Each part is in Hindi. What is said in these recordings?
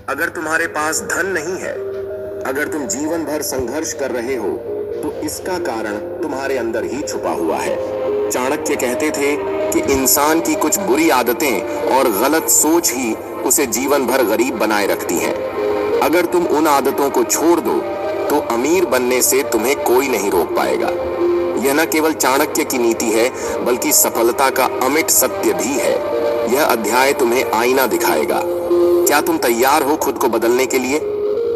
अगर तुम्हारे पास धन नहीं है, अगर तुम जीवन भर संघर्ष कर रहे हो, तो इसका कारण तुम्हारे अंदर ही छुपा हुआ है। चाणक्य कहते थे कि इंसान की कुछ बुरी आदतें और गलत सोच ही उसे जीवन भर गरीब बनाए रखती हैं। अगर तुम उन आदतों को छोड़ दो, तो अमीर बनने से तुम्हें कोई नहीं रोक पाएगा। यह न केवल चाणक्य की नीति है, बल्कि सफलता का अमिट सत्य भी है। यह अध्याय तुम्हें आईना दिखाएगा। क्या तुम तैयार हो खुद को बदलने के लिए?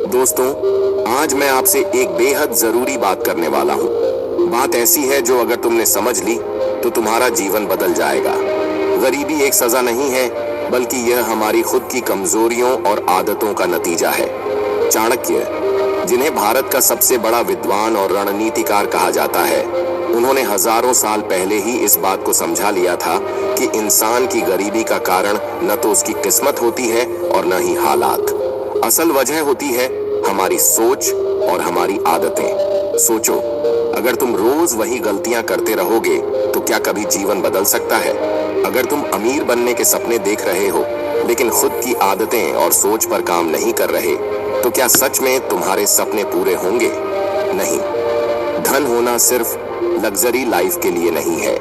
दोस्तों, आज मैं आपसे एक बेहद जरूरी बात करने वाला हूँ। बात ऐसी है जो अगर तुमने समझ ली तो तुम्हारा जीवन बदल जाएगा। गरीबी एक सजा नहीं है, बल्कि यह हमारी खुद की कमजोरियों और आदतों का नतीजा है। चाणक्य, जिन्हें भारत का सबसे बड़ा विद्वान और रणनीतिकार कहा जाता है, उन्होंने हजारों साल पहले ही इस बात को समझा लिया था कि इंसान की गरीबी का कारण न तो उसकी किस्मत होती है और न ही हालात। असल वजह होती है हमारी सोच और हमारी आदतें। सोचो, अगर तुम रोज वही गलतियां करते रहोगे तो क्या कभी जीवन बदल सकता है? अगर तुम अमीर बनने के सपने देख रहे हो, लेकिन खुद की आदतें और सोच पर काम नहीं कर रहे, तो क्या सच में तुम्हारे सपने पूरे होंगे? नहीं। धन होना सिर्फ लग्जरी लाइफ के लिए नहीं है।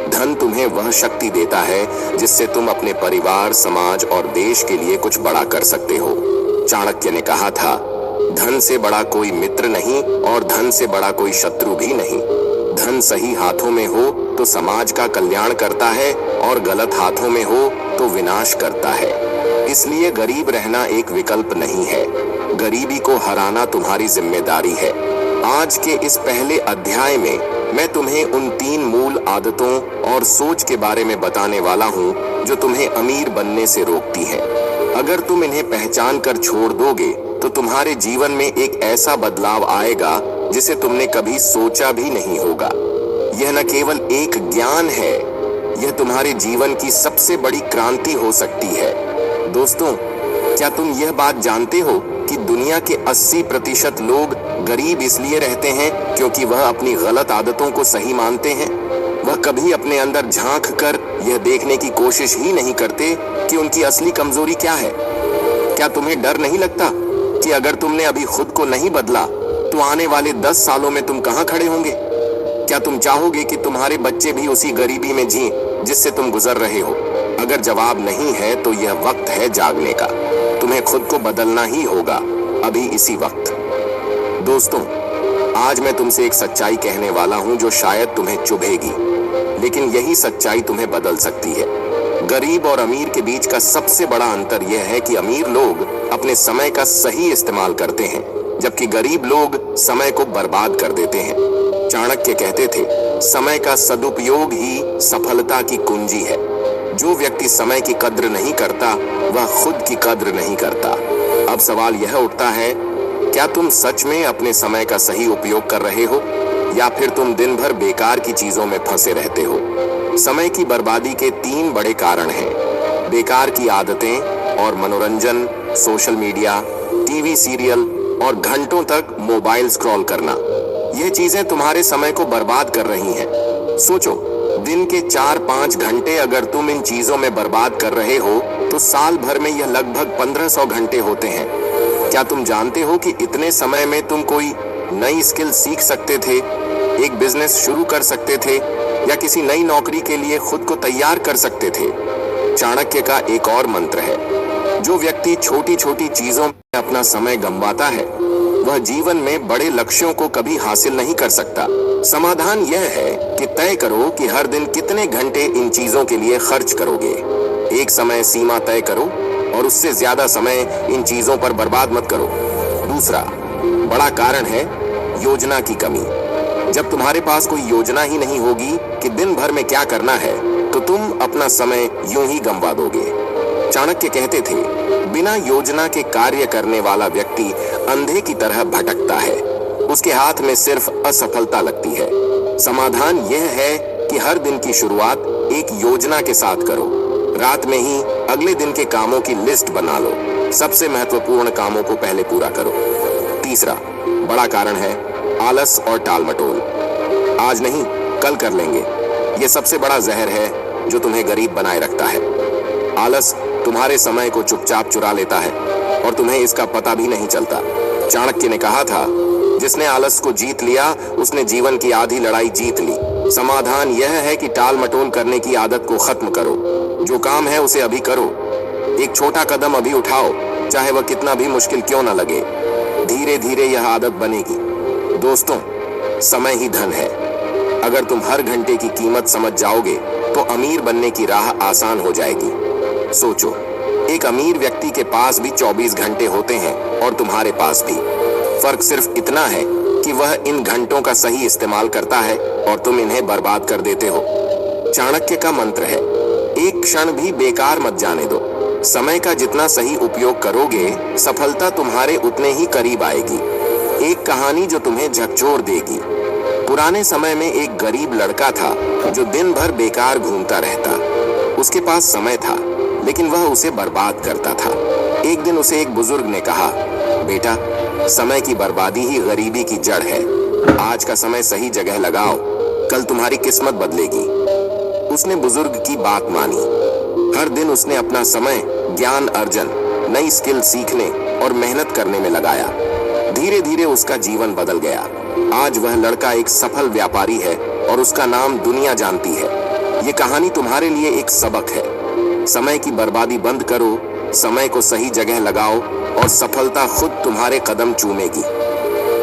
धन तुम्हें वह शक्ति देता है जिससे तुम अपने परिवार, समाज और देश के लिए कुछ बड़ा कर सकते हो। चाणक्य ने कहा था, धन से बड़ा कोई मित्र नहीं और धन से बड़ा कोई शत्रु भी नहीं। धन सही हाथों में हो तो समाज का कल्याण करता है और गलत हाथों में हो तो विनाश करता है। इसलिए गरीब रहना एक विकल्प नहीं है, गरीबी को हराना तुम्हारी जिम्मेदारी है। आज के इस पहले अध्याय में मैं तुम्हें उन 3 मूल आदतों और सोच के बारे में बताने वाला हूँ जो तुम्हें अमीर बनने से रोकती है। अगर तुम इन्हें पहचान कर छोड़ दोगे तो तुम्हारे जीवन में एक ऐसा बदलाव आएगा जिसे तुमने कभी सोचा भी नहीं होगा। यह न केवल एक ज्ञान है, यह तुम्हारे जीवन की सबसे बड़ी क्रांति हो सकती है। दोस्तों, क्या तुम यह बात जानते हो कि दुनिया के 80% लोग गरीब इसलिए रहते हैं क्योंकि वह अपनी गलत आदतों को सही मानते हैं? वह कभी अपने अंदर झांक कर यह देखने की कोशिश ही नहीं करते कि उनकी असली कमजोरी क्या है। क्या तुम्हें डर नहीं लगता कि अगर तुमने अभी खुद को नहीं बदला तो आने वाले 10 सालों में तुम कहां खड़े होंगे? क्या तुम चाहोगे कि तुम्हारे बच्चे भी उसी गरीबी में जिएं जिससे तुम गुजर रहे हो? अगर जवाब नहीं है तो यह वक्त है जागने का। तुम्हें खुद को बदलना ही होगा, अभी इसी वक्त। दोस्तों, आज मैं तुमसे एक सच्चाई कहने वाला हूं जो शायद तुम्हें चुभेगी, लेकिन यही सच्चाई तुम्हें बदल सकती है। गरीब और अमीर के बीच का सबसे बड़ा अंतर यह है कि अमीर लोग अपने समय का सही इस्तेमाल करते हैं, जबकि गरीब लोग समय को बर्बाद कर देते हैं। चाणक्य कहते थे, समय का सदुपयोग ही सफलता की कुंजी है। जो व्यक्ति समय की कद्र नहीं करता, वह खुद की कद्र नहीं करता। अब सवाल यह उठता है, क्या तुम सच में अपने समय का सही उपयोग कर रहे हो, या फिर तुम दिन भर बेकार की चीजों में फंसे रहते हो? समय की बर्बादी के 3 बड़े कारण हैं: बेकार की आदतें और मनोरंजन, सोशल मीडिया, टीवी सीरियल और घंटों तक मोबाइल स्क्रॉल करना। ये चीजें तुम्हारे समय को बर्बाद कर रही हैं। सोचो, दिन के 4-5 घंटे अगर तुम इन चीजों में बर्बाद कर रहे हो तो साल भर में यह लगभग 1500 घंटे होते हैं। क्या तुम जानते हो कि इतने समय में तुम कोई नई स्किल सीख सकते थे, एक बिजनेस शुरू कर सकते थे, या किसी नई नौकरी के लिए खुद को तैयार कर सकते थे? चाणक्य का एक और मंत्र है, जो व्यक्ति छोटी छोटी चीजों में अपना समय गंवाता है, वह जीवन में बड़े लक्ष्यों को कभी हासिल नहीं कर सकता। समाधान यह है कि तय करो कि हर दिन कितने घंटे इन चीजों के लिए खर्च करोगे। एक समय सीमा तय करो और उससे ज्यादा समय इन चीजों पर बर्बाद मत करो। दूसरा बड़ा कारण है योजना की कमी। जब तुम्हारे पास कोई योजना ही नहीं होगी कि दिन भर में क्या करना है, तो तुम अपना समय यूं ही गंवा दोगे। चाणक्य कहते थे, बिना योजना के कार्य करने वाला व्यक्ति अंधे की तरह भटकता है, उसके हाथ में सिर्फ असफलता लगती है। समाधान यह है कि हर दिन की शुरुआत एक योजना के साथ करो। रात में ही अगले दिन के कामों की लिस्ट बना लो। सबसे महत्वपूर्ण कामों को पहले पूरा करो। तीसरा बड़ा कारण है आलस और टालमटोल। आज नहीं, कल कर लेंगे, यह सबसे बड़ा जहर है जो तुम्हें गरीब बनाए रखता है। आलस तुम्हारे समय को चुपचाप चुरा लेता है और तुम्हें इसका पता भी नहीं चलता। चाणक्य ने कहा था, जिसने आलस को जीत लिया उसने जीवन की आधी लड़ाई जीत ली। समाधान यह है कि टाल मटोल करने की आदत को खत्म करो। जो काम है उसे अभी करो। एक छोटा कदम अभी उठाओ, चाहे वह कितना भी मुश्किल क्यों न लगे। धीरे धीरे यह आदत बनेगी। दोस्तों, समय ही धन है। अगर तुम हर घंटे की कीमत समझ जाओगे तो अमीर बनने की राह आसान हो जाएगी। सोचो, एक अमीर व्यक्ति के पास भी 24 घंटे होते हैं और तुम्हारे पास भी। फर्क सिर्फ इतना है कि वह इन घंटों का सही इस्तेमाल करता है और तुम इन्हें बर्बाद कर देते हो। चाणक्य का मंत्र है, एक क्षण भी बेकार मत जाने दो। समय का जितना सही उपयोग करोगे, सफलता तुम्हारे उतने ही करीब आएगी। एक कहानी जो तुम्हें झकझोर देगी। पुराने समय में एक गरीब लड़का था जो दिन भर बेकार घूमता रहता। उसके पास समय था, लेकिन वह उसे बर्बाद करता था। एक दिन उसे एक बुजुर्ग ने कहा, बेटा, समय की बर्बादी ही गरीबी की जड़ है। आज का समय सही जगह लगाओ, कल तुम्हारी किस्मत बदलेगी। उसने बुजुर्ग की बात मानी। हर दिन उसने अपना समय ज्ञान अर्जन, नई स्किल सीखने और मेहनत करने में लगाया। धीरे धीरे उसका जीवन बदल गया। आज वह लड़का एक सफल व्यापारी है और उसका नाम दुनिया जानती है। ये कहानी तुम्हारे लिए एक सबक है। समय की बर्बादी बंद करो, समय को सही जगह लगाओ और सफलता खुद तुम्हारे कदम चूमेगी।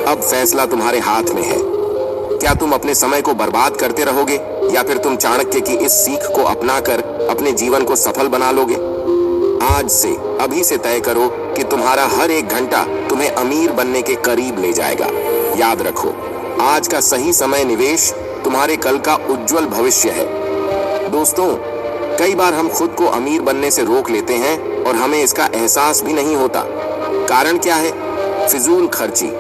अब फैसला तुम्हारे हाथ में है। क्या तुम अपने समय को बर्बाद करते रहोगे या फिर तुम चाणक्य की इस सीख को अपनाकर अपने जीवन को सफल बना लोगे? आज से, अभी से तय करो कि तुम्हारा हर एक घंटा तुम्हें अमीर बनने के करीब ले जाएगा। याद रखो, आज का सही समय निवेश तुम्हारे कल का उज्जवल भविष्य है। दोस्तों, कई बार हम खुद को अमीर बनने से रोक लेते हैं और हमें इसका एहसास भी नहीं होता। कारण क्या है? फिजूल खर्ची।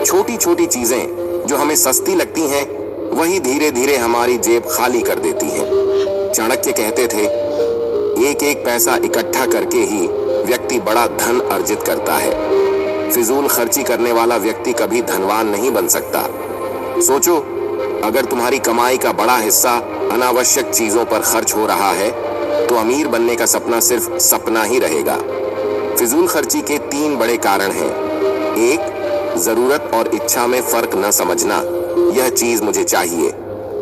छोटी छोटी चीजें जो हमें सस्ती लगती हैं, वही धीरे धीरे हमारी जेब खाली कर देती हैं। चाणक्य कहते थे, एक एक पैसा इकट्ठा करके ही व्यक्ति बड़ा धन अर्जित करता है। फिजूल खर्ची करने वाला व्यक्ति कभी धनवान नहीं बन सकता। सोचो, अगर तुम्हारी कमाई का बड़ा हिस्सा अनावश्यक चीजों पर खर्च हो रहा है तो अमीर बनने का सपना सिर्फ सपना ही रहेगा। फिजूल खर्ची के 3 बड़े कारण हैं। 1, जरूरत और इच्छा में फर्क न समझना। यह चीज मुझे चाहिए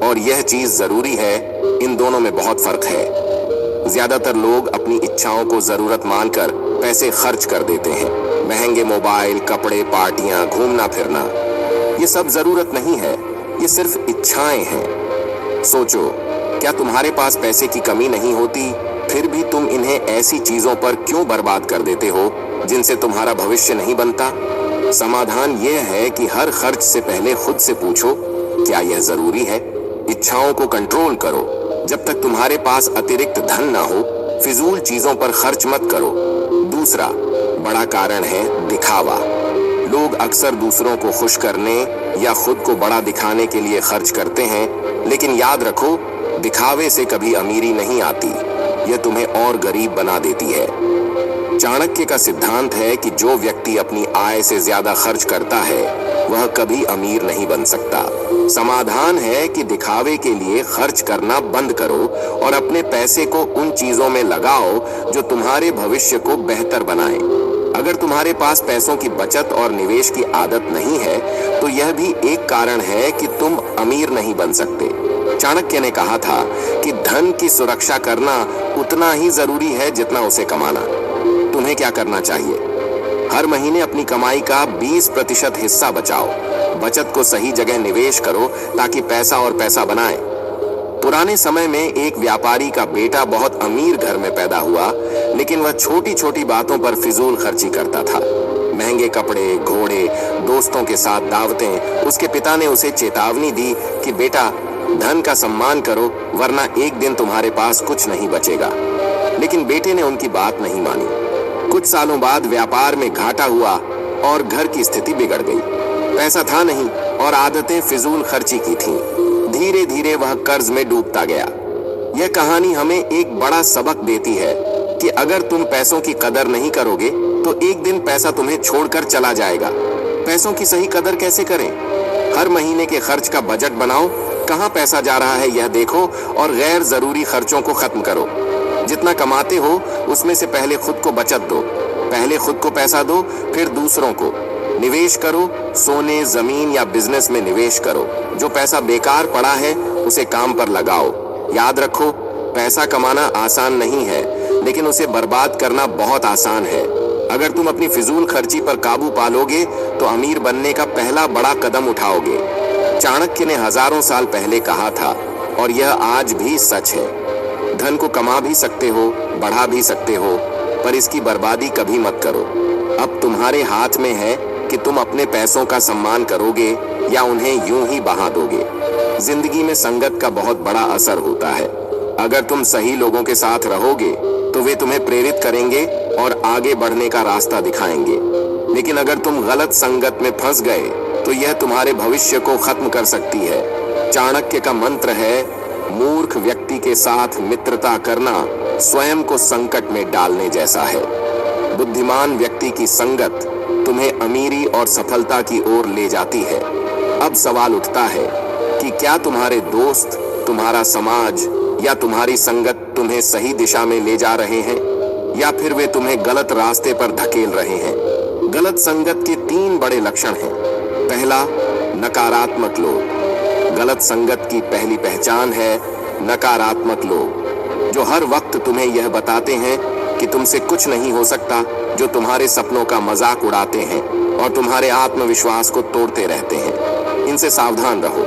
और यह चीज जरूरी है, इन दोनों में बहुत फर्क है। ज्यादातर लोग अपनी इच्छाओं को जरूरत मानकर पैसे खर्च कर देते हैं। महंगे मोबाइल, कपड़े, पार्टियां, घूमना फिरना, ये सब जरूरत नहीं है, ये सिर्फ इच्छाएं हैं। सोचो, क्या तुम्हारे पास पैसे की कमी नहीं होती, फिर भी तुम इन्हें ऐसी चीजों पर क्यों बर्बाद कर देते हो जिनसे तुम्हारा भविष्य नहीं बनता? समाधान यह है कि हर खर्च से पहले खुद से पूछो, क्या यह जरूरी है? इच्छाओं को कंट्रोल करो। जब तक तुम्हारे पास अतिरिक्त धन ना हो, फिजूल चीजों पर खर्च मत करो। दूसरा बड़ा कारण है दिखावा। लोग अक्सर दूसरों को खुश करने या खुद को बड़ा दिखाने के लिए खर्च करते हैं, लेकिन याद रखो, दिखावे से कभी अमीरी नहीं आती, यह तुम्हें और गरीब बना देती है। चाणक्य का सिद्धांत है कि जो व्यक्ति अपनी आय से ज्यादा खर्च करता है वह कभी अमीर नहीं बन सकता। समाधान है कि दिखावे के लिए खर्च करना बंद करो और अपने पैसे को उन चीजों में लगाओ जो तुम्हारे भविष्य को बेहतर बनाए। अगर तुम्हारे पास पैसों की बचत और निवेश की आदत नहीं है तो यह भी एक कारण है कि तुम अमीर नहीं बन सकते। चाणक्य ने कहा था कि धन की सुरक्षा करना उतना ही जरूरी है जितना उसे कमाना। तुम्हें क्या करना चाहिए? हर महीने अपनी कमाई का 20% हिस्सा बचाओ। बचत को सही जगह निवेश करो ताकि पैसा और पैसा बनाए। पुराने समय में एक व्यापारी का बेटा बहुत अमीर घर में पैदा हुआ, लेकिन वह छोटी छोटी बातों पर फिजूल खर्ची करता था। महंगे कपड़े, घोड़े, दोस्तों के साथ दावतें। उसके पिता ने उसे चेतावनी दी कि बेटा, धन का सम्मान करो वरना एक दिन तुम्हारे पास कुछ नहीं बचेगा। लेकिन बेटे ने उनकी बात नहीं मानी। कुछ सालों बाद व्यापार में घाटा हुआ और घर की स्थिति बिगड़ गई। पैसा था नहीं और आदतें फिजूल खर्ची की थीं। धीरे धीरे वह कर्ज में डूबता गया। यह कहानी हमें एक बड़ा सबक देती है कि अगर तुम पैसों की कदर नहीं करोगे तो एक दिन पैसा तुम्हें छोड़कर चला जाएगा। पैसों की सही कदर कैसे करें? हर महीने के खर्च का बजट बनाओ, कहाँ पैसा जा रहा है यह देखो और गैर जरूरी खर्चों को खत्म करो। जितना कमाते हो उसमें से पहले खुद को बचत दो। पहले खुद को पैसा दो, फिर दूसरों को। निवेश करो, सोने, जमीन या बिजनेस में निवेश करो। जो पैसा बेकार पड़ा है उसे काम पर लगाओ। याद रखो, पैसा कमाना आसान नहीं है, लेकिन उसे बर्बाद करना बहुत आसान है। अगर तुम अपनी फिजूल खर्ची पर काबू पालोगे तो अमीर बनने का पहला बड़ा कदम उठाओगे। चाणक्य ने हजारों साल पहले कहा था, और यह आज भी सच है। धन को कमा भी सकते हो, बढ़ा भी सकते हो, पर इसकी बर्बादी कभी मत करो। अब तुम्हारे हाथ में है कि तुम अपने पैसों का सम्मान करोगे या उन्हें यूं ही बहा दोगे। जिंदगी में संगत का बहुत बड़ा असर होता है। अगर तुम सही लोगों के साथ रहोगे तो वे तुम्हें प्रेरित करेंगे और आगे बढ़ने का रास्ता दिखाएंगे। लेकिन अगर तुम गलत संगत में फंस गए तो यह तुम्हारे भविष्य को खत्म कर सकती है। चाणक्य का मंत्र है, मूर्ख व्यक्ति के साथ मित्रता करना स्वयं को संकट में डालने जैसा है। बुद्धिमान व्यक्ति की संगत तुम्हें अमीरी और सफलता की ओर ले जाती है। अब सवाल उठता है कि क्या तुम्हारे दोस्त, तुम्हारा समाज या तुम्हारी संगत तुम्हें सही दिशा में ले जा रहे हैं, या फिर वे तुम्हें गलत रास्ते पर धकेल रहे हैं। गलत संगत के 3 बड़े लक्षण हैं। पहला, नकारात्मक लोग। गलत संगत की पहली पहचान है नकारात्मक लोग, जो हर वक्त तुम्हें यह बताते हैं कि तुमसे कुछ नहीं हो सकता, जो तुम्हारे सपनों का मजाक उड़ाते हैं और तुम्हारे आत्मविश्वास को तोड़ते रहते हैं। इनसे सावधान रहो।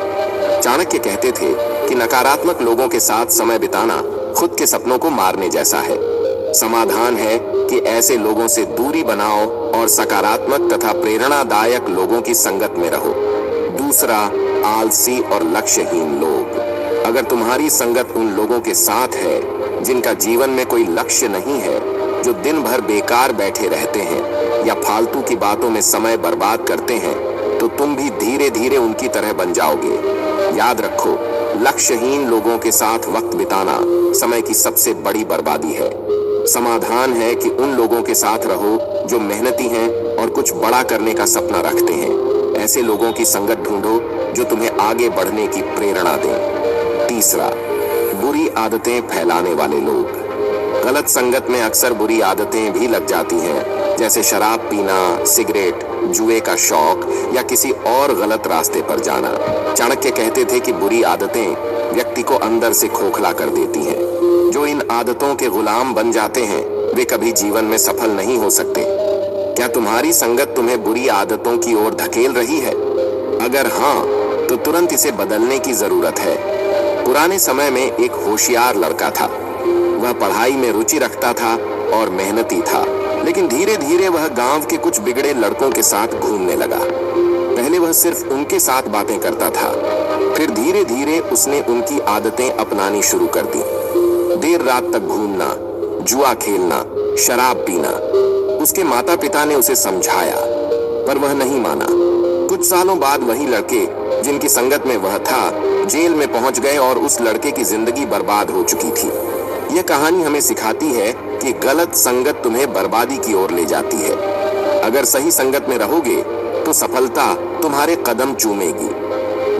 चाणक्य कहते थे कि नकारात्मक लोगों के साथ समय बिताना खुद के सपनों को मारने जैसा है। समाधान है कि ऐसे लोगों से दूरी बनाओ और सकारात्मक तथा प्रेरणादायक लोगों की संगत में रहो। दूसरा, आलसी और लक्ष्यहीन लोग। अगर तुम्हारी संगत उन लोगों के साथ है जिनका जीवन में कोई लक्ष्य नहीं है, जो दिन भर बेकार बैठे रहते हैं या फालतू की बातों में समय बर्बाद करते हैं, तो तुम भी धीरे धीरे उनकी तरह बन जाओगे। याद रखो, लक्ष्यहीन लोगों के साथ वक्त बिताना समय की सबसे बड़ी बर्बादी है। समाधान है कि उन लोगों के साथ रहो जो मेहनती हैं और कुछ बड़ा करने का सपना रखते हैं। ऐसे लोगों की संगत ढूंढो जो तुम्हें आगे बढ़ने की प्रेरणा दें। तीसरा, बुरी आदतें फैलाने वाले लोग। गलत संगत में अक्सर बुरी आदतें भी लग जाती हैं, जैसे शराब पीना, सिगरेट, जुए का शौक या किसी और गलत रास्ते पर जाना। चाणक्य कहते थे कि बुरी आदतें व्यक्ति को अंदर से खोखला कर देती हैं। जो इन आदतों के गुलाम बन जाते हैं वे कभी जीवन में सफल नहीं हो सकते। क्या तुम्हारी संगत तुम्हें बुरी आदतों की ओर धकेल रही है? अगर हाँ, तो तुरंत इसे बदलने की जरूरत है। पुराने समय में एक होशियार लड़का था। वह पढ़ाई में रुचि रखता था और मेहनती था, लेकिन धीरे धीरे वह गांव के कुछ बिगड़े लड़कों के साथ घूमने लगा। पहले वह सिर्फ उनके साथ बातें करता था, फिर धीरे धीरे उसने उनकी आदतें अपनानी शुरू कर दी। देर रात तक घूमना, जुआ खेलना, शराब पीना। उसके माता पिता ने उसे समझाया, पर वह नहीं माना। कुछ सालों बाद वही लड़के जिनकी संगत में वह था जेल में पहुंच गए और उस लड़के की जिंदगी बर्बाद हो चुकी थी। यह कहानी हमें सिखाती है कि गलत संगत तुम्हें बर्बादी की ओर ले जाती है। अगर सही संगत में रहोगे तो सफलता तुम्हारे कदम चूमेगी।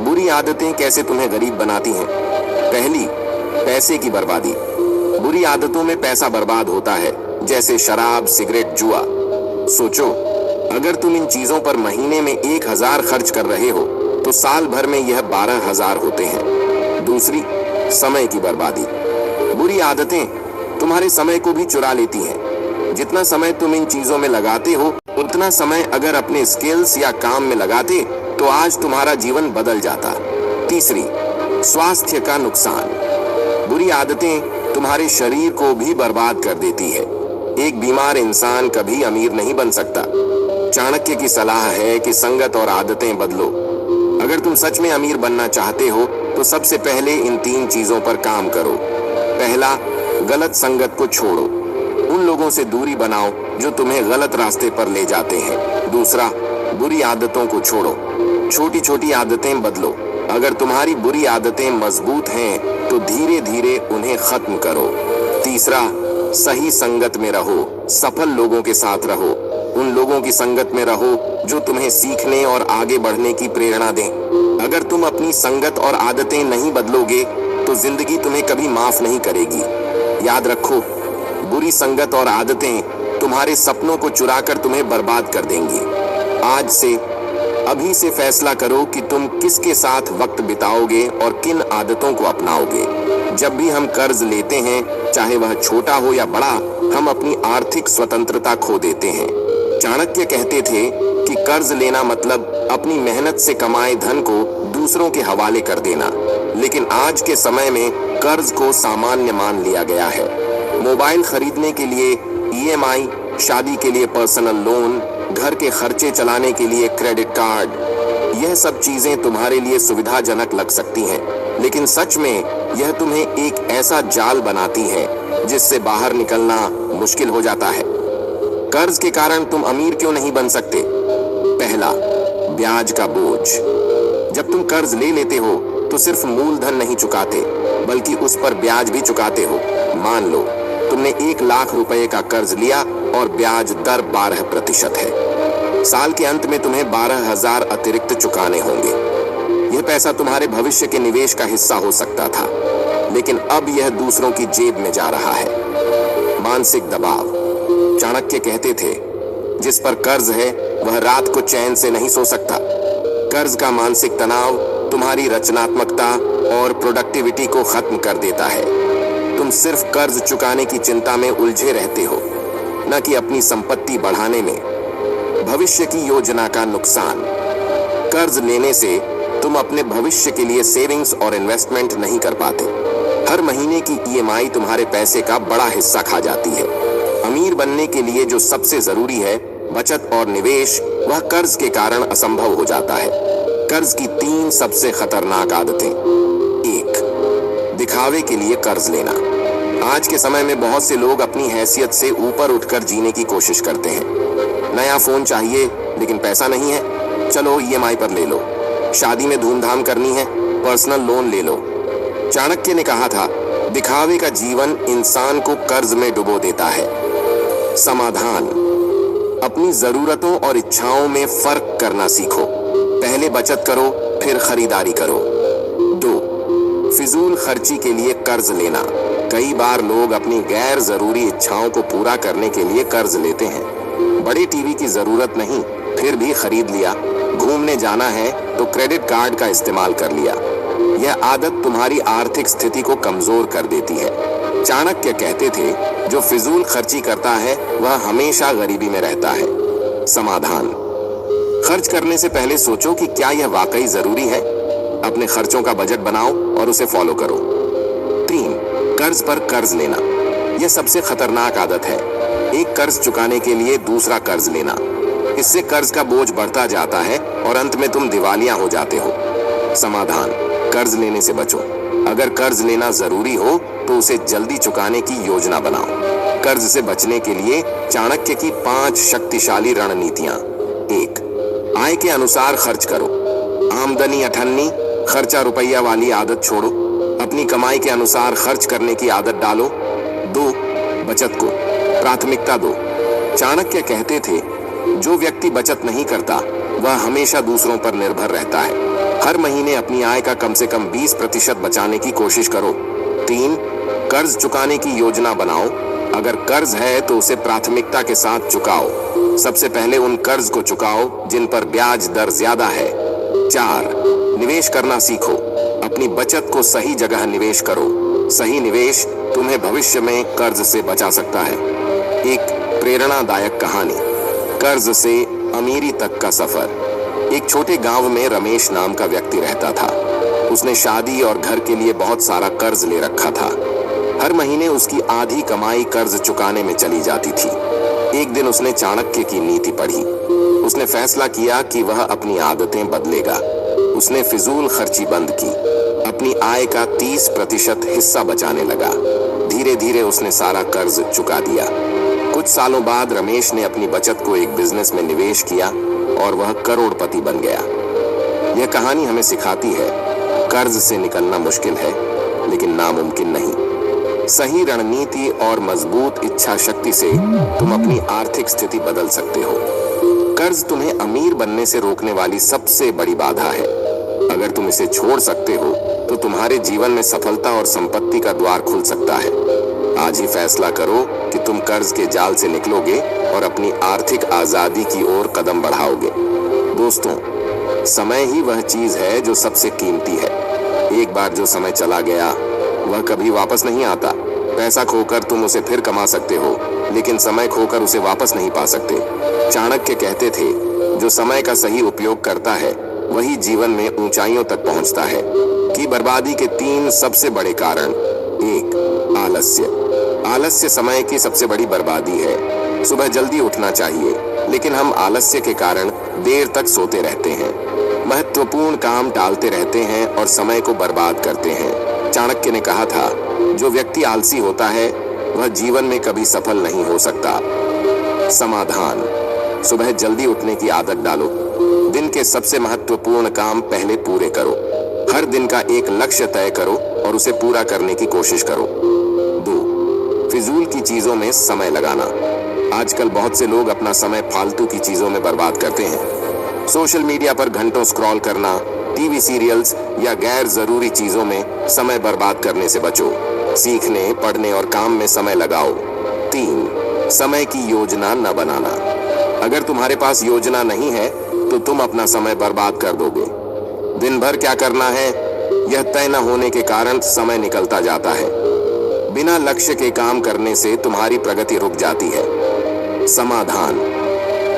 बुरी आदतें कैसे तुम्हें गरीब बनाती हैं? पहली, पैसे की बर्बादी। बुरी आदतों में पैसा बर्बाद होता है, जैसे शराब, सिगरेट, जुआ। सोचो, अगर तुम इन चीजों पर महीने में 1000 खर्च कर रहे हो तो साल भर में यह 12,000 होते हैं। दूसरी, समय की बर्बादी। बुरी आदतें तुम्हारे समय को भी चुरा लेती हैं। जितना समय तुम इन चीजों में लगाते हो, उतना समय अगर अपने स्किल्स या काम में लगाते तो आज तुम्हारा जीवन बदल जाता। तीसरी, स्वास्थ्य का नुकसान। बुरी आदतें तुम्हारे शरीर को भी बर्बाद कर देती है। एक बीमार इंसान कभी अमीर नहीं बन सकता। चाणक्य की सलाह है कि संगत और आदतें बदलो। अगर तुम सच में अमीर बनना चाहते हो तो सबसे पहले इन 3 चीजों पर काम करो। पहला, गलत संगत को छोड़ो। उन लोगों से दूरी बनाओ जो तुम्हें गलत रास्ते पर ले जाते हैं। दूसरा, बुरी आदतों को छोड़ो। छोटी छोटी आदतें बदलो। अगर तुम्हारी बुरी आदतें मजबूत हैं तो धीरे धीरे उन्हें खत्म करो। तीसरा, सही संगत में रहो। सफल लोगों के साथ रहो। उन लोगों की संगत में रहो जो तुम्हें सीखने और आगे बढ़ने की प्रेरणा दें। अगर तुम अपनी संगत और आदतें नहीं बदलोगे तो जिंदगी तुम्हें कभी माफ नहीं करेगी। याद रखो, बुरी संगत और आदतें तुम्हारे सपनों को चुराकर तुम्हें बर्बाद कर देंगी। आज से, अभी से फैसला करो कि तुम किसके साथ वक्त बिताओगे और किन आदतों को अपनाओगे। जब भी हम कर्ज लेते हैं, चाहे वह छोटा हो या बड़ा, हम अपनी आर्थिक स्वतंत्रता खो देते हैं। चाणक्य कहते थे कि कर्ज लेना मतलब अपनी मेहनत से कमाए धन को दूसरों के हवाले कर देना। लेकिन आज के समय में कर्ज को सामान्य मान लिया गया है। मोबाइल खरीदने के लिए ईएमआई, शादी के लिए पर्सनल लोन, घर के खर्चे चलाने के लिए क्रेडिट कार्ड, यह सब चीजें तुम्हारे लिए सुविधाजनक लग सकती हैं, लेकिन सच में यह तुम्हें एक ऐसा जाल बनाती है जिससे बाहर निकलना मुश्किल हो जाता है। कर्ज के कारण तुम अमीर क्यों नहीं बन सकते? पहला, ब्याज का बोझ। जब तुम कर्ज ले लेते हो तो सिर्फ मूलधन नहीं चुकाते, बल्कि उस पर ब्याज भी चुकाते हो। मान लो तुमने 1 लाख रुपए का कर्ज लिया और ब्याज दर 12% है। साल के अंत में तुम्हें 12,000 अतिरिक्त चुकाने होंगे। यह पैसा तुम्हारे भविष्य के निवेश का हिस्सा हो सकता था, लेकिन अब यह दूसरों की जेब में जा रहा है। मानसिक दबाव। चाणक्य कहते थे, जिस पर कर्ज है वह रात को चैन से नहीं सो सकता। कर्ज का मानसिक तनाव तुम्हारी रचनात्मकता और प्रोडक्टिविटी को खत्म कर देता है। तुम सिर्फ कर्ज चुकाने की चिंता में उलझे रहते हो, न कि अपनी संपत्ति बढ़ाने में। भविष्य की योजना का नुकसान। कर्ज लेने से तुम अपने भविष्य के लिए सेविंग्स और इन्वेस्टमेंट नहीं कर पाते। हर महीने की ईएमआई तुम्हारे पैसे का बड़ा हिस्सा खा जाती है। अमीर बनने के लिए जो सबसे जरूरी है, बचत और निवेश, वह कर्ज के कारण असंभव हो जाता है। कर्ज की 3 सबसे खतरनाक आदतें। 1, दिखावे के लिए कर्ज लेना। आज के समय में बहुत से लोग अपनी हैसियत से ऊपर उठकर जीने की कोशिश करते हैं। नया फोन चाहिए लेकिन पैसा नहीं है, चलो ईएमआई पर ले लो। शादी में धूमधाम करनी है, पर्सनल लोन ले लो। चाणक्य ने कहा था, दिखावे का जीवन इंसान को कर्ज में डुबो देता है। समाधान। अपनी जरूरतों और इच्छाओं में फर्क करना सीखो। पहले बचत करो, फिर खरीदारी करो। 2, फिजूल खर्ची के लिए कर्ज लेना। कई बार लोग अपनी गैर जरूरी इच्छाओं को पूरा करने के लिए कर्ज लेते हैं। बड़े टीवी की जरूरत नहीं, फिर भी खरीद लिया। घूमने जाना है तो क्रेडिट कार्ड का इस्तेमाल कर लिया। यह आदत तुम्हारी आर्थिक स्थिति को कमजोर कर देती है। चाणक्य कहते थे, जो फिजूल खर्ची करता है वह हमेशा गरीबी में रहता है। समाधान। खर्च करने से पहले सोचो कि क्या यह वाकई जरूरी है। अपने खर्चों का बजट बनाओ और उसे फॉलो करो। 3, कर्ज पर कर्ज लेना। यह सबसे खतरनाक आदत है। एक कर्ज चुकाने के लिए दूसरा कर्ज लेना। इससे कर्ज का बोझ बढ़ता जाता है और अंत में तुम दिवालिया हो जाते हो। समाधान। कर्ज लेने से बचो। अगर कर्ज लेना जरूरी हो तो उसे जल्दी चुकाने की योजना बनाओ। कर्ज से बचने के लिए चाणक्य की 5 शक्तिशाली रणनीतियां। 1, आय के अनुसार खर्च करो। आमदनी अठन्नी, खर्चा रुपया वाली आदत छोड़ो। अपनी कमाई के अनुसार खर्च करने की आदत डालो। 2, बचत को प्राथमिकता दो। चाणक्य कहते थे, जो व्यक्ति बचत नहीं करता वह हमेशा दूसरों पर निर्भर रहता है। हर महीने अपनी आय का कम से कम 20% बचाने की कोशिश करो। 3, कर्ज चुकाने की योजना बनाओ। अगर कर्ज है तो उसे प्राथमिकता के साथ चुकाओ। सबसे पहले उन कर्ज को चुकाओ जिन पर ब्याज दर ज्यादा है। 4, निवेश करना सीखो। अपनी बचत को सही जगह निवेश करो। सही निवेश तुम्हें भविष्य में कर्ज से बचा सकता है। एक प्रेरणादायक कहानी। कर्ज से अमीरी तक का सफर। एक छोटे गांव में रमेश नाम का व्यक्ति रहता था। उसने शादी और घर के लिए बहुत सारा कर्ज ले रखा था। हर महीने उसकी आधी कमाई कर्ज चुकाने में चली जाती थी। एक दिन उसने चाणक्य की नीति पढ़ी। उसने फैसला किया कि वह अपनी आदतें बदलेगा। उसने फिजूल खर्ची बंद की। अपनी आय का 30% हिस्सा बचाने लगा। धीरे धीरे उसने सारा कर्ज चुका दिया। कुछ सालों बाद रमेश ने अपनी बचत को एक बिजनेस में निवेश किया और वह करोड़पति बन गया। यह कहानी हमें सिखाती है, कर्ज से निकलना मुश्किल है लेकिन नामुमकिन नहीं। सही रणनीति और मजबूत इच्छा शक्ति से तुम अपनी आर्थिक स्थिति बदल सकते हो। कर्ज तुम्हें अमीर बनने से रोकने वाली सबसे बड़ी बाधा है। अगर तुम इसे छोड़ सकते हो तो तुम्हारे जीवन में सफलता और संपत्ति का द्वार खुल सकता है। आज ही फैसला करो कि तुम कर्ज के जाल से निकलोगे और अपनी आर्थिक आजादी की ओर कदम बढ़ाओगे। दोस्तों, समय ही वह चीज है जो सबसे कीमती है। एक बार जो समय चला गया वह कभी वापस नहीं आता। पैसा खोकर तुम उसे फिर कमा सकते हो, लेकिन समय खोकर उसे वापस नहीं पा सकते। चाणक्य कहते थे, जो समय का सही उपयोग करता है वही जीवन में ऊंचाइयों तक पहुंचता है। कि बर्बादी के 3 सबसे बड़े कारण। 1. आलस्य। आलस्य समय की सबसे बड़ी बर्बादी है। सुबह जल्दी उठना चाहिए, लेकिन हम आलस्य के कारण देर तक सोते रहते हैं, महत्वपूर्ण काम टालते रहते हैं और समय को बर्बाद करते हैं। चाणक्य ने कहा था, जो व्यक्ति आलसी होता है वह जीवन में कभी सफल नहीं हो सकता। समाधान। सुबह जल्दी उठने की आदत डालो। दिन के सबसे महत्वपूर्ण काम पहले पूरे करो। हर दिन का एक लक्ष्य तय करो और उसे पूरा करने की कोशिश करो। 2. फिजूल की चीजों में समय लगाना। आजकल बहुत से लोग अपना समय फालतू की चीजों में बर्बाद करते हैं। सोशल मीडिया पर घंटों स्क्रॉल करना, टीवी सीरियल्स या गैर जरूरी चीजों में समय बर्बाद करने से बचो। सीखने, पढ़ने और काम में समय लगाओ। 3. समय की योजना न बनाना। अगर तुम्हारे पास योजना नहीं है तो तुम अपना समय बर्बाद कर दोगे। दिन भर क्या करना है यह तय न होने के कारण समय निकलता जाता है। बिना लक्ष्य के काम करने से तुम्हारी प्रगति रुक जाती है। समाधान।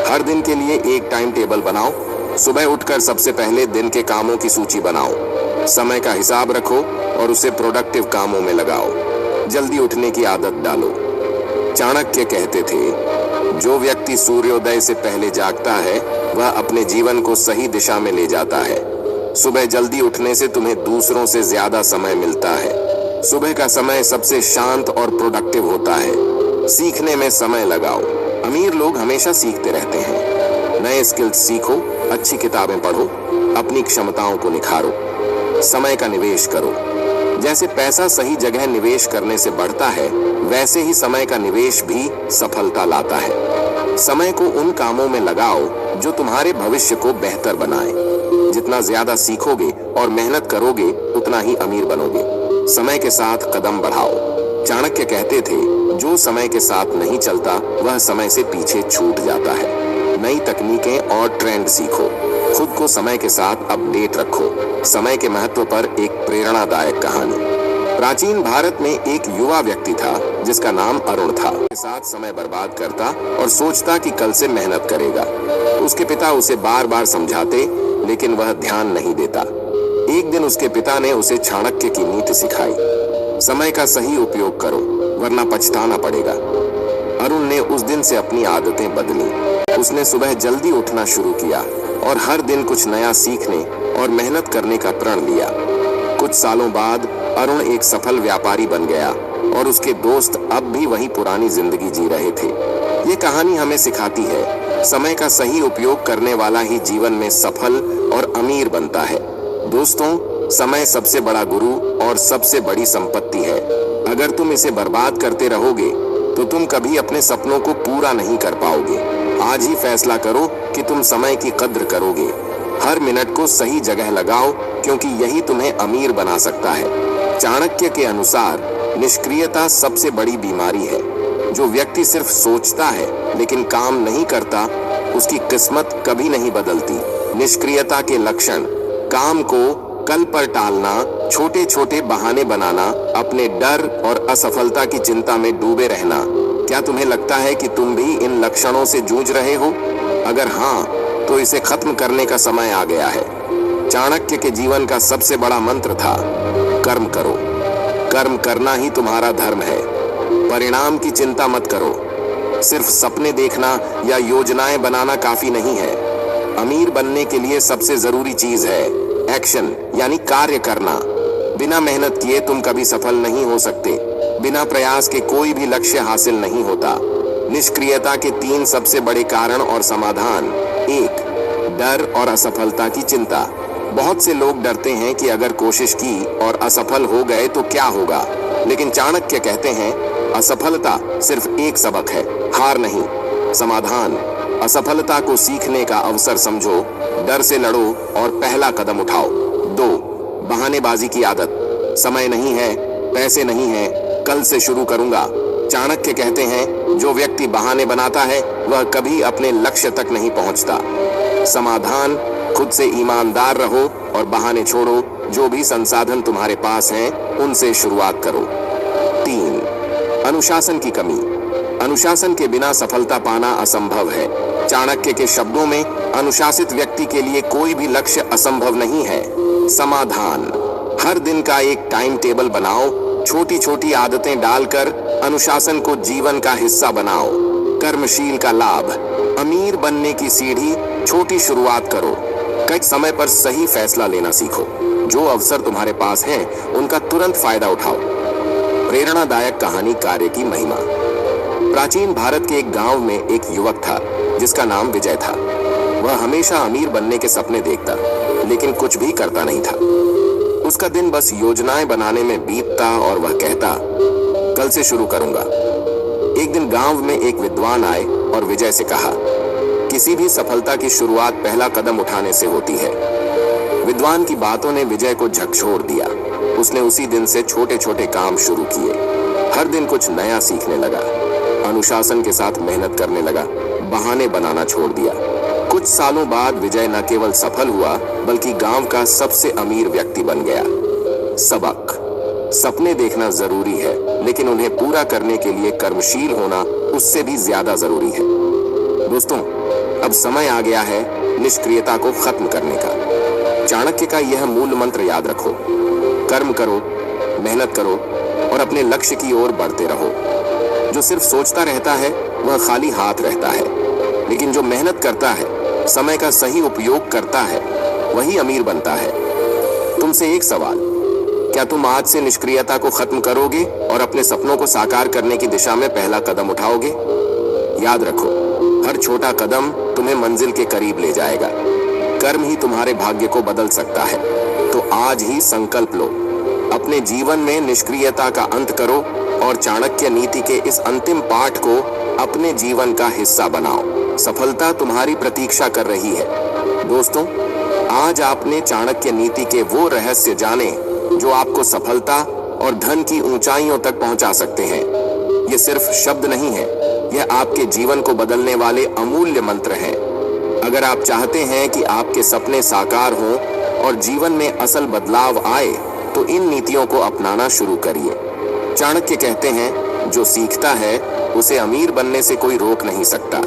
हर दिन के लिए एक टाइम टेबल बनाओ। सुबह उठकर सबसे पहले दिन के कामों की सूची बनाओ। समय का हिसाब रखो और उसे प्रोडक्टिव कामों में लगाओ। जल्दी उठने की आदत डालो। चाणक्य कहते थे, जो व्यक्ति सूर्योदय से पहले जागता है वह अपने जीवन को सही दिशा में ले जाता है। सुबह जल्दी उठने से तुम्हें दूसरों से ज्यादा समय मिलता है। सुबह का समय सबसे शांत और प्रोडक्टिव होता है। सीखने में समय लगाओ। अमीर लोग हमेशा सीखते रहते हैं। नए स्किल्स सीखो, अच्छी किताबें पढ़ो, अपनी क्षमताओं को निखारो। समय का निवेश करो। जैसे पैसा सही जगह निवेश करने से बढ़ता है, वैसे ही समय का निवेश भी सफलता लाता है। समय को उन कामों में लगाओ जो तुम्हारे भविष्य को बेहतर बनाए। जितना ज्यादा सीखोगे और मेहनत करोगे उतना ही अमीर बनोगे। समय के साथ कदम बढ़ाओ। चाणक्य कहते थे, जो समय के साथ नहीं चलता वह समय से पीछे छूट जाता है। नई तकनीकें और ट्रेंड सीखो। खुद को समय के साथ अपडेट रखो। समय के महत्व पर एक प्रेरणादायक कहानी। प्राचीन भारत में एक युवा व्यक्ति था जिसका नाम अरुण था। के साथ समय बर्बाद करता और सोचता कि कल से मेहनत करेगा। उसके पिता उसे बार बार समझाते, लेकिन वह ध्यान नहीं देता। एक दिन उसके पिता ने उसे चाणक्य की नीति सिखाई। समय का सही उपयोग करो, वरना पछताना पड़ेगा। अरुण ने उस दिन से अपनी आदतें बदली। उसने सुबह जल्दी उठना शुरू किया और हर दिन कुछ नया सीखने और मेहनत करने का प्रण लिया। कुछ सालों बाद अरुण एक सफल व्यापारी बन गया और उसके दोस्त अब भी वही पुरानी जिंदगी जी रहे थे। ये कहानी हमें सिखाती है, समय का सही उपयोग करने वाला ही जीवन में सफल और अमीर बनता है। दोस्तों, समय सबसे बड़ा गुरु और सबसे बड़ी संपत्ति है। अगर तुम इसे बर्बाद करते रहोगे तो तुम कभी अपने सपनों को पूरा नहीं कर पाओगे। आज ही फैसला करो कि तुम समय की कद्र करोगे। हर मिनट को सही जगह लगाओ, क्योंकि यही तुम्हें अमीर बना सकता है। चाणक्य के अनुसार निष्क्रियता सबसे बड़ी बीमारी है। जो व्यक्ति सिर्फ सोचता है लेकिन काम नहीं करता, उसकी किस्मत कभी नहीं बदलती। निष्क्रियता के लक्षण: काम को कल पर टालना, छोटे छोटे बहाने बनाना, अपने डर और असफलता की चिंता में डूबे रहना। क्या तुम्हें लगता है कि तुम भी इन लक्षणों से जूझ रहे हो? अगर हाँ, तो इसे खत्म करने का समय आ गया है। चाणक्य के जीवन का सबसे बड़ा मंत्र था, कर्म करो। कर्म करना ही तुम्हारा धर्म है। परिणाम की चिंता मत करो। सिर्फ सपने देखना या योजनाएं बनाना काफी नहीं है। अमीर बनने के लिए सबसे जरूरी चीज है एक्शन, यानी कार्य करना। बिना मेहनत किए तुम कभी सफल नहीं हो सकते। बिना प्रयास के कोई भी लक्ष्य हासिल नहीं होता। निष्क्रियता के 3 सबसे बड़े कारण और समाधान: 1. डर और असफलता की चिंता। बहुत से लोग डरते हैं कि अगर कोशिश की और असफल हो गए तो क्या होगा, लेकिन चाणक्य कहते हैं, असफलता सिर्फ एक सबक है, हार नहीं। समाधान: असफलता को सीखने का अवसर समझो, डर से लड़ो और पहला कदम उठाओ। 2. बहानेबाजी की आदत। समय नहीं है, पैसे नहीं है, कल से शुरू करूंगा। चाणक्य कहते हैं, जो व्यक्ति बहाने बनाता है वह कभी अपने लक्ष्य तक नहीं पहुंचता। समाधान, खुद से ईमानदार रहो और बहाने छोड़ो। जो भी संसाधन तुम्हारे पास हैं, उनसे शुरुआत करो। 3. अनुशासन की कमी। अनुशासन के बिना सफलता पाना असंभव है। चाणक्य के शब्दों में, अनुशासित व्यक्ति के लिए कोई भी लक्ष्य असंभव नहीं है। समाधान, हर दिन का एक टाइम टेबल बनाओ। छोटी छोटी आदतें डालकर अनुशासन को जीवन का हिस्सा बनाओ। कर्मशील का लाभ, अमीर बनने की सीढ़ी, छोटी शुरुआत करो। कई समय पर सही फैसला लेना सीखो। जो अवसर तुम्हारे पास हैं, उनका तुरंत फायदा उठाओ। प्रेरणादायक कहानी, कार्य की महिमा। प्राचीन भारत के एक गांव में एक युवक था जिसका नाम विजय था। वह हमेशा अमीर बनने के सपने देखता, लेकिन कुछ भी करता नहीं था। उसका दिन बस योजनाएं बनाने में बीतता और वह कहता, कल से शुरू करूंगा। एक दिन गांव में एक विद्वान आए और विजय से कहा, किसी भी सफलता की शुरुआत पहला कदम उठाने से होती है। विद्वान की बातों ने विजय को झकझोर दिया। उसने उसी दिन से छोटे छोटे काम शुरू किए। हर दिन कुछ नया सीखने लगा, अनुशासन के साथ मेहनत करने लगा, बहाने बनाना छोड़ दिया। कुछ सालों बाद विजय न केवल सफल हुआ, बल्कि गांव का सबसे अमीर व्यक्ति बन गया। सबक, सपने देखना जरूरी है, लेकिन उन्हें पूरा करने के लिए कर्मशील होना उससे भी ज्यादा जरूरी है। दोस्तों, अब समय आ गया है निष्क्रियता को खत्म करने का। चाणक्य का यह मूल मंत्र याद रखो, कर्म करो, मेहनत करो और अपने लक्ष्य की ओर बढ़ते रहो। जो सिर्फ सोचता रहता है वह खाली हाथ रहता है, लेकिन जो मेहनत करता है, समय का सही उपयोग करता है, वही अमीर बनता है। तुमसे एक सवाल, क्या तुम आज से निष्क्रियता को खत्म करोगे और अपने सपनों को साकार करने की दिशा में पहला कदम उठाओगे? याद रखो, हर छोटा कदम तुम्हें मंजिल के करीब ले जाएगा। कर्म ही तुम्हारे भाग्य को बदल सकता है। तो आज ही संकल्प लो, अपने जीवन में निष्क्रियता का अंत करो और चाणक्य नीति के इस अंतिम पाठ को अपने जीवन का हिस्सा बनाओ। सफलता तुम्हारी प्रतीक्षा कर रही है। दोस्तों, आज आपने चाणक्य नीति के वो रहस्य जाने जो आपको सफलता और धन की ऊंचाइयों तक पहुंचा सकते हैं। ये सिर्फ शब्द नहीं है, यह आपके जीवन को बदलने वाले अमूल्य मंत्र हैं। अगर आप चाहते हैं कि आपके सपने साकार हों और जीवन में असल बदलाव आए, तो इन नीतियों को अपनाना शुरू करिए। चाणक्य कहते हैं, जो सीखता है उसे अमीर बनने से कोई रोक नहीं सकता।